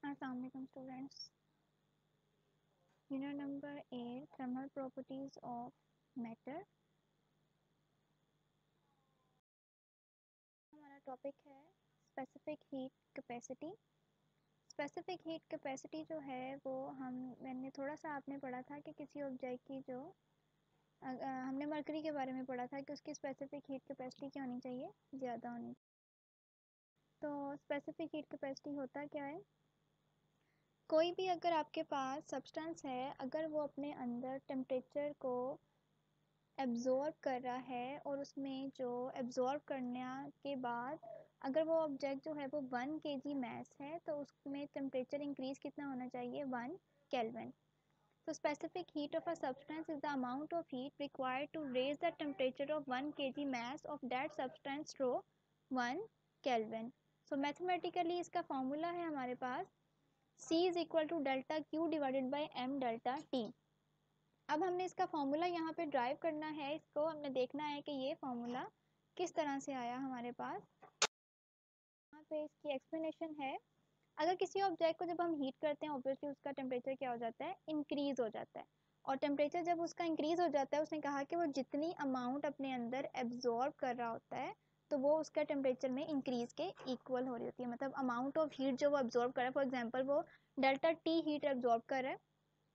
अस्सलाम वालेकुम students. Unit number 8 thermal properties of matter. हमारा टॉपिक है specific heat capacity. Specific heat capacity जो है वो मैंने थोड़ा सा आपने पढ़ा था कि किसी ऑब्जेक्ट की जो हमने मरकरी के बारे में पढ़ा था कि उसकी स्पेसिफिक हीट कैपेसिटी क्या होनी चाहिए, ज़्यादा होनी। तो स्पेसिफिक हीट कैपेसिटी होता क्या है, कोई भी अगर आपके पास सब्सटेंस है, अगर वो अपने अंदर टेम्परेचर को एब्ज़ॉर्ब कर रहा है और उसमें जो एब्ज़ॉर्ब करने के बाद अगर वो ऑब्जेक्ट जो है वो 1 kg मैस है तो उसमें टेम्परेचर इंक्रीज़ कितना होना चाहिए, 1 केल्विन। तो specific heat of a substance is the amount of heat required to raise the temperature of 1 kg mass of that substance to 1 kelvin. So mathematically इसका फॉर्मूला है हमारे पास C is equal to delta Q divided by M delta T। अब हमने इसका formula यहाँ पे drive करना है, इसको हमने देखना है कि ये फॉर्मूला किस तरह से आया हमारे पास। यहाँ पे इसकी एक्सप्लेनेशन है, अगर किसी ऑब्जेक्ट को जब हम हीट करते हैं ऑब्वियसली उसका टेम्परेचर क्या हो जाता है, इंक्रीज़ हो जाता है। और टेम्परेचर जब उसका इंक्रीज़ हो जाता है, उसने कहा कि वो जितनी अमाउंट अपने अंदर एब्जॉर्ब कर रहा होता है तो वो उसका टेम्परेचर में इंक्रीज़ के इक्वल हो रही होती है। मतलब अमाउंट ऑफ हीट जो वो एब्जॉर्ब कर रहा है, फॉर एग्जाम्पल वो डेल्टा टी हीट एब्जॉर्ब कर रहा है,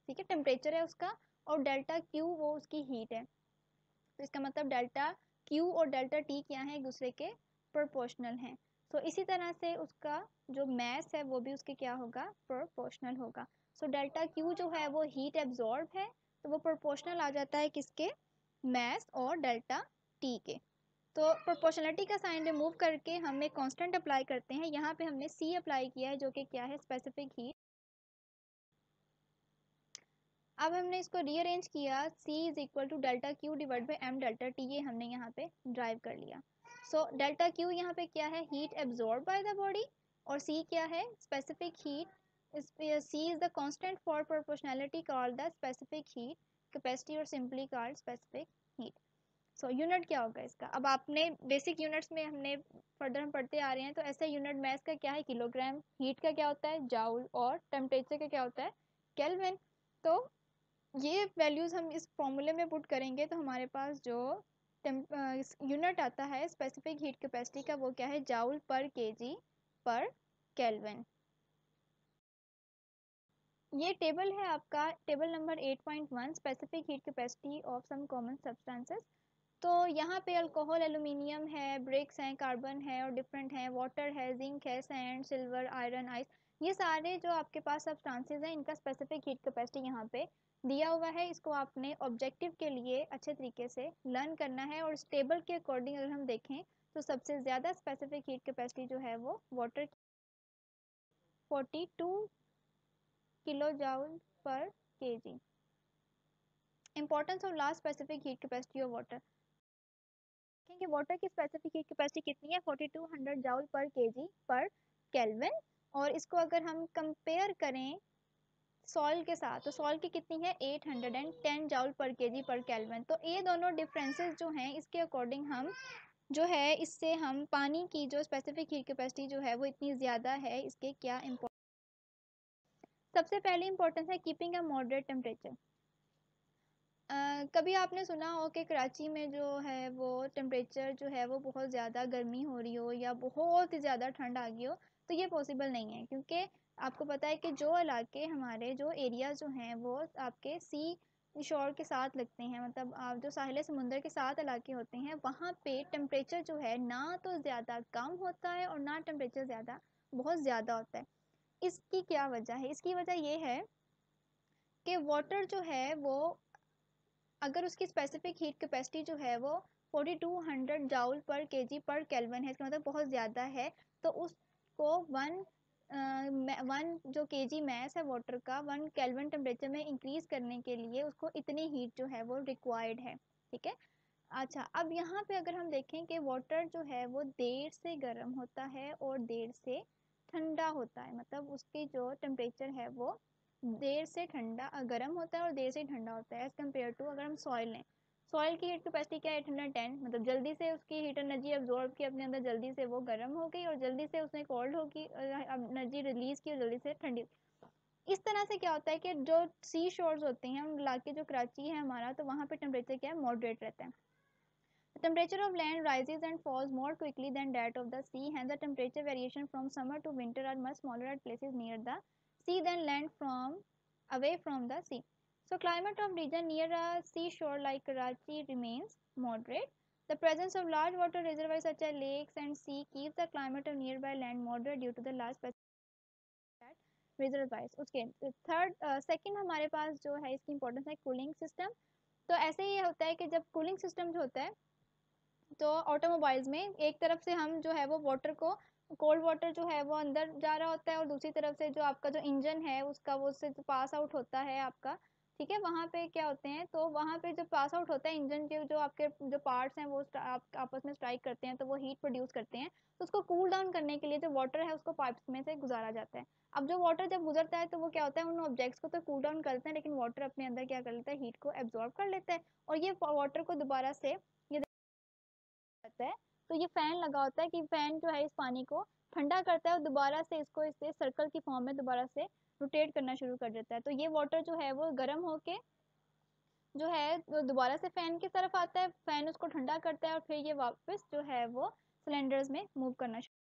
ठीक है, टेम्परेचर है उसका, और डेल्टा क्यू वो उसकी हीट है। तो इसका मतलब डेल्टा क्यू और डेल्टा टी क्या है, एक दूसरे के प्रोपोर्शनल हैं। तो इसी तरह से उसका जो मैस है वो भी उसके क्या होगा, प्रोपोर्शनल होगा। सो डेल्टा क्यू जो है वो हीट एब्जॉर्ब है तो वो प्रोपोर्शनल आ जाता है किसके, मैस और डेल्टा टी के। तो प्रोपोर्शनलिटी का साइन रिमूव करके हम एक कांस्टेंट अप्लाई करते हैं। यहाँ पे हमने सी अप्लाई किया है जो कि क्या है, स्पेसिफिक हीट। अब हमने इसको रीअरेंज किया, C is equal to delta Q divide by M delta T, ये हमने यहाँ पे ड्राइव कर लिया। सो डेल्टा क्यू यहाँ पे क्या है, heat absorb by the body, और C क्या है, specific heat. C is the constant for proportionality called the specific heat capacity और simply called specific heat. So unit क्या होगा इसका, अब आपने बेसिक यूनिट्स में हमने फर्दर हम पढ़ते आ रहे हैं, तो ऐसे यूनिट मैस का क्या है, किलोग्राम, हीट का क्या होता है, जाउल, और टेम्परेचर का क्या होता है, केल्विन। तो ये वैल्यूज़ हम इस फॉर्मूले में पुट करेंगे तो हमारे पास जो यूनिट आता है स्पेसिफिक हीट कैपेसिटी का वो क्या है, जाउल पर केजी पर केल्विन। ये टेबल है आपका, table number 8.1, specific heat capacity of some common substances. तो यहाँ पे अल्कोहल, एल्यूमिनियम है, ब्रिक्स हैं, कार्बन है और डिफरेंट हैं, वाटर है, जिंक है, सैंड, सिल्वर, आयरन, आइस, ये सारे जो आपके पास सब्सटेंसेस हैं इनका स्पेसिफिक हीट कैपेसिटी यहाँ पे दिया हुआ है। इसको आपने ऑब्जेक्टिव के लिए अच्छे तरीके से लर्न करना है। और इस टेबल के अकॉर्डिंग अगर हम देखें तो सबसे ज़्यादा स्पेसिफिक हीट कैपेसिटी जो है वो वाटर 42 किलो जाउल पर KG. Importance of last specific heat capacity of water, देखेंगे वाटर की स्पेसिफिक हीट कैपेसिटी कितनी है, 4200 जाउल पर केजी पर केल्विन। और इसको अगर हम कंपेयर करें सॉइल के साथ तो सॉइल की कितनी है, 810 जाउल पर केजी पर केल्विन। तो ये दोनों डिफरेंसेस जो हैं इसके अकॉर्डिंग हम जो है इससे हम पानी की जो स्पेसिफिक हीट कैपेसिटी जो है वो इतनी ज़्यादा है, इसके क्या इम्पोर्टेंस। सबसे पहले इंपॉर्टेंस है कीपिंग अ मॉडरेट टेम्परेचर। कभी आपने सुना हो कि कराची में जो है वो टेम्परेचर जो है वो बहुत ज़्यादा गर्मी हो रही हो या बहुत ही ज़्यादा ठंड आ गई हो, तो ये पॉसिबल नहीं है, क्योंकि आपको पता है कि जो इलाके हमारे जो एरियाज़ जो हैं वो आपके सी शोर के साथ लगते हैं, मतलब आप जो साहिल समुंदर के साथ इलाके होते हैं वहाँ पे टेम्परेचर जो है ना तो ज़्यादा कम होता है और ना टेम्परेचर ज़्यादा बहुत ज़्यादा होता है। इसकी क्या वजह है, इसकी वजह ये है कि वाटर जो है वो अगर उसकी स्पेसिफिक हीट कैपेसिटी जो है वो 4200 जाउल पर केजी पर केल्विन है, इसका मतलब बहुत ज़्यादा है, तो उसको वन जो केजी मैस है वाटर का 1 केल्विन टेम्परेचर में इंक्रीज़ करने के लिए उसको इतनी हीट जो है वो रिक्वायर्ड है, ठीक है। अच्छा, अब यहाँ पे अगर हम देखें कि वाटर जो है वो देर से गर्म होता है और देर से ठंडा होता है, मतलब उसकी जो टेम्परेचर है वो देर से ठंडा गर्म होता है और देर से ठंडा होता है एज़ कम्पेयर टू अगर हम सॉइल लें। सॉइल की हीट कैपेसिटी क्या है 810, मतलब जल्दी से उसकी हीट एनर्जी एब्जॉर्ब की अपने अंदर, जल्दी से वो गर्म हो गई और जल्दी से उसने कोल्ड होगी एनर्जी रिलीज की और जल्दी से ठंडी। इस तरह से क्या होता है कि जो सी शोर्स होते हैं उन इलाके जो कराची है हमारा, तो वहाँ पे टेम्परेचर क्या है मॉडरेट रहता है। The temperature of land rises and falls more quickly than that of the sea. Hence, the temperature variation from summer to winter are much smaller at places near the sea than land from away from the sea. So, climate of region near a seashore like Karachi remains moderate. The presence of large water reservoirs such as lakes and sea keeps the climate of nearby land moderate due to the large reservoirs. उसके third second हमारे पास जो है इसकी importance है cooling system. तो ऐसे ही होता है कि जब कूलिंग सिस्टम जो होता है तो ऑटोमोबाइल्स में एक तरफ से हम जो है वो वाटर को, कोल्ड वाटर जो है वो अंदर जा रहा होता है और दूसरी तरफ से जो आपका जो इंजन है उसका वो उससे पास आउट होता है आपका, ठीक है। वहाँ पे क्या होते हैं, तो वहाँ पे जब पास आउट होता है इंजन के जो आपके जो पार्ट्स हैं वो आपस में स्ट्राइक करते हैं तो वो हीट प्रोड्यूस करते हैं। तो उसको कूल डाउन करने के लिए जो वाटर है उसको पाइप्स में से गुजारा जाता है। अब जो वाटर जब गुजरता है तो वो क्या होता है, उन ऑब्जेक्ट्स को तो कूल डाउन करते हैं लेकिन वाटर अपने अंदर क्या कर लेता है, हीट को एब्जॉर्ब कर लेता है और ये वाटर को दोबारा से करता है। तो ये फैन लगा होता है कि फैन जो है इस पानी को ठंडा करता है और दोबारा से इसको इससे सर्कल की फॉर्म में दोबारा से रोटेट करना शुरू कर देता है। तो ये वाटर जो है वो गर्म होके जो है वो दोबारा से फैन की तरफ आता है, फैन उसको ठंडा करता है और फिर ये वापस जो है वो सिलेंडर्स में मूव करना शुरू।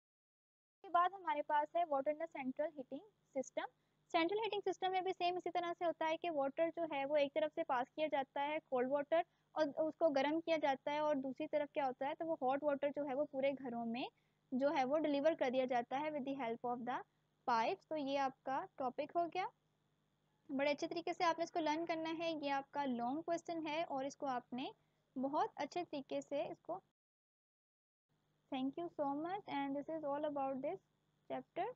उसके बाद हमारे पास है water in the central heating system. Central heating system में भी सेम इसी तरह से होता है कि वाटर जो है वो एक तरफ से पास किया जाता है कोल्ड वाटर और उसको गर्म किया जाता है और दूसरी तरफ क्या होता है, तो वो हॉट वाटर जो है वो पूरे घरों में जो है वो डिलीवर कर दिया जाता है with the help of the pipes. तो ये आपका टॉपिक हो गया, बड़े अच्छे तरीके से आपने इसको लर्न करना है। ये आपका लॉन्ग क्वेश्चन है और इसको आपने बहुत अच्छे तरीके से इसको, thank you so much and this is all about this chapter.